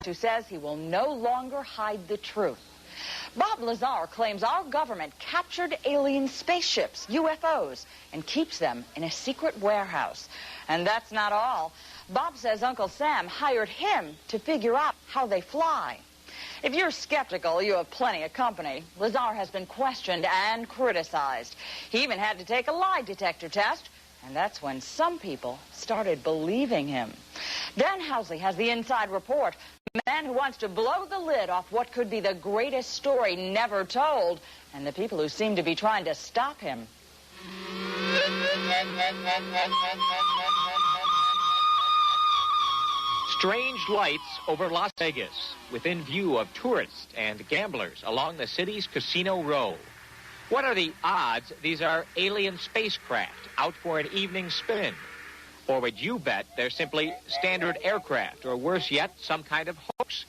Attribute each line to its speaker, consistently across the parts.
Speaker 1: who says he will no longer hide the truth. Bob Lazar claims our government captured alien spaceships, UFOs, and keeps them in a secret warehouse. And that's not all. Bob says Uncle Sam hired him to figure out how they fly. If you're skeptical, you have plenty of company. Lazar has been questioned and criticized. He even had to take a lie detector test, and that's when some people started believing him. Dan Hausle has the inside report. The man who wants to blow the lid off what could be the greatest story never told, and the people who seem to be trying to stop him.
Speaker 2: Strange lights over Las Vegas, within view of tourists and gamblers along the city's Casino Row. What are the odds these are alien spacecraft out for an evening spin? Or would you bet they're simply standard aircraft, or worse yet, some kind of hoax?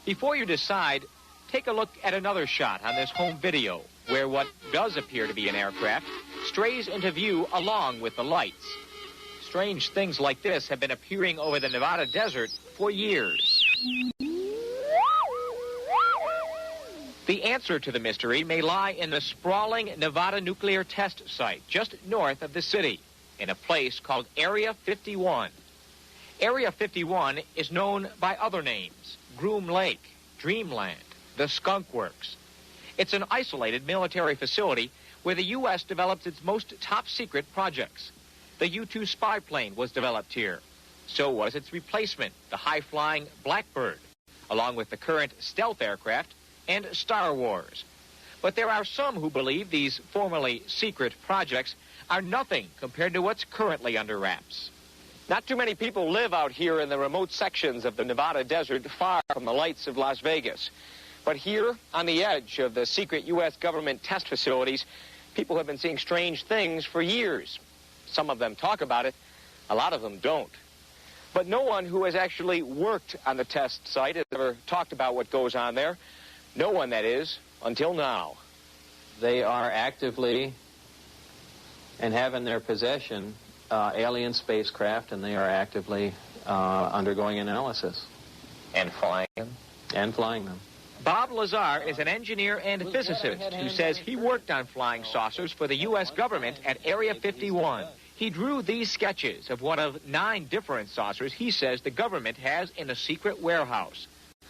Speaker 2: Before you decide, take a look at another shot on this home video, where what does appear to be an aircraft strays into view along with the lights. Strange things like this have been appearing over the Nevada desert for years. The answer to the mystery may lie in the sprawling Nevada nuclear test site just north of the city, in a place called Area 51. Area 51 is known by other names: Groom Lake, Dreamland, the Skunk Works. It's an isolated military facility where the U.S. develops its most top-secret projects. The U-2 spy plane was developed here. So was its replacement, the high-flying Blackbird, along with the current stealth aircraft and Star Wars. But there are some who believe these formerly secret projects are nothing compared to what's currently under wraps. Not too many people live out here in the remote sections of the Nevada desert, far from the lights of Las Vegas. But here, on the edge of the secret U.S. government test facilities, people have been seeing strange things for years. Some of them talk about it, a lot of them don't. But no one who has actually worked on the test site has ever talked about what goes on there. No one, that is, until now.
Speaker 3: They are actively and have in their possession alien spacecraft, and they are actively undergoing analysis.
Speaker 2: And flying them?
Speaker 3: And flying them.
Speaker 2: Bob Lazar is an engineer and physicist who says he worked on flying saucers for the U.S. government at Area 51. He drew these sketches of one of 9 different saucers he says the government has in a secret warehouse.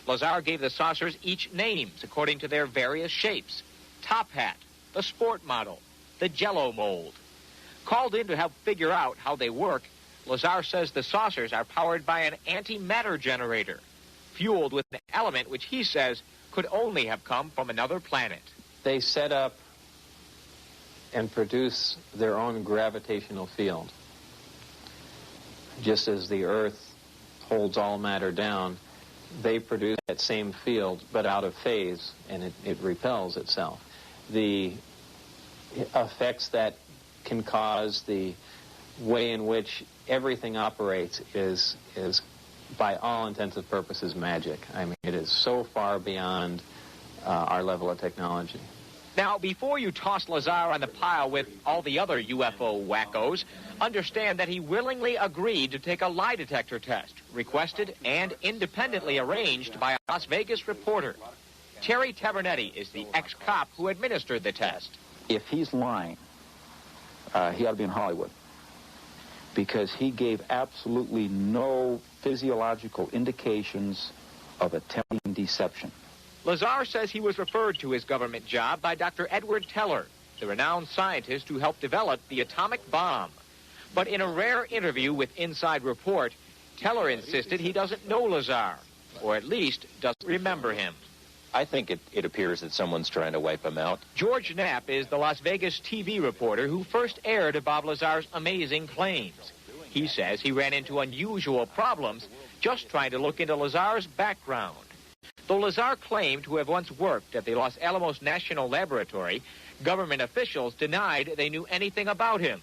Speaker 2: Lazar gave the saucers each names according to their various shapes: Top Hat, the Sport Model, the Jell-O Mold. Called in to help figure out how they work, Lazar says the saucers are powered by an antimatter generator, fueled with an element which he says could only have come from another planet.
Speaker 3: They set up and produce their own gravitational field. Just as the Earth holds all matter down, they produce that same field, but out of phase, and it repels itself. The effects that can cause, the way in which everything operates is by all intents and purposes, magic. I mean, it is so far beyond our level of technology.
Speaker 2: Now, before you toss Lazar on the pile with all the other UFO wackos, understand that he willingly agreed to take a lie detector test, requested and independently arranged by a Las Vegas reporter. Terry Tavernetti is the ex-cop who administered the test.
Speaker 4: If he's lying, he ought to be in Hollywood, because he gave absolutely no physiological indications of attempting deception.
Speaker 2: Lazar says he was referred to his government job by Dr. Edward Teller, the renowned scientist who helped develop the atomic bomb. But in a rare interview with Inside Report, Teller insisted he doesn't know Lazar, or at least doesn't remember him.
Speaker 5: I think it appears that someone's trying to wipe him out.
Speaker 2: George Knapp is the Las Vegas TV reporter who first aired Bob Lazar's amazing claims. He says he ran into unusual problems just trying to look into Lazar's background. Though Lazar claimed to have once worked at the Los Alamos National Laboratory, government officials denied they knew anything about him.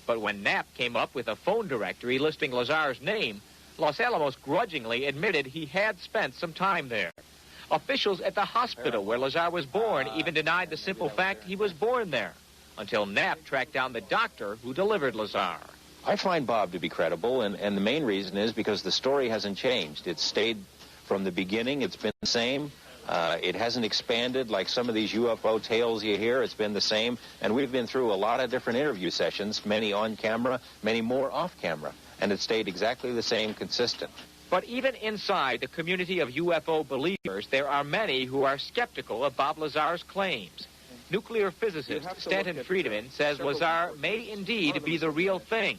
Speaker 2: But when Knapp came up with a phone directory listing Lazar's name, Los Alamos grudgingly admitted he had spent some time there. Officials at the hospital where Lazar was born even denied the simple fact he was born there, until Knapp tracked down the doctor who delivered Lazar.
Speaker 5: I find Bob to be credible, and the main reason is because the story hasn't changed. It's stayed From the beginning, it's been the same. It hasn't expanded like some of these UFO tales you hear. It's been the same. And we've been through a lot of different interview sessions, many on camera, many more off camera. And it stayed exactly the same, consistent.
Speaker 2: But even inside the community of UFO believers, there are many who are skeptical of Bob Lazar's claims. Nuclear physicist Stanton Friedman says Lazar may indeed be the real thing.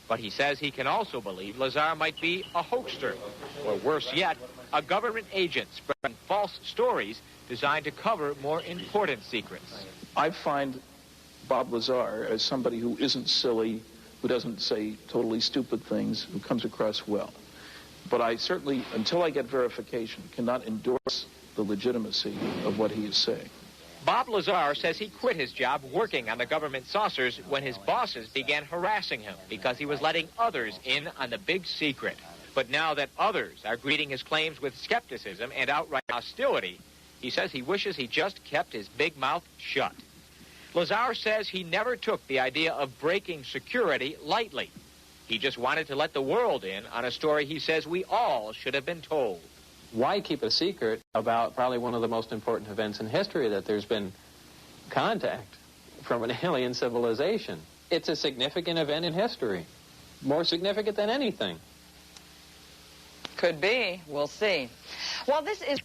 Speaker 2: But he says he can also believe Lazar might be a hoaxer, or worse yet, a government agent spreading false stories designed to cover more important secrets.
Speaker 6: I find Bob Lazar as somebody who isn't silly, who doesn't say totally stupid things, who comes across well. But I certainly, until I get verification, cannot endorse the legitimacy of what he is saying.
Speaker 2: Bob Lazar says he quit his job working on the government saucers when his bosses began harassing him because he was letting others in on the big secret. But now that others are greeting his claims with skepticism and outright hostility, he says he wishes he just kept his big mouth shut. Lazar says he never took the idea of breaking security lightly. He just wanted to let the world in on a story he says we all should have been told.
Speaker 3: Why keep a secret about probably one of the most important events in history, that there's been contact from an alien civilization? It's a significant event in history, more significant than anything.
Speaker 1: Could be. We'll see. Well, this is...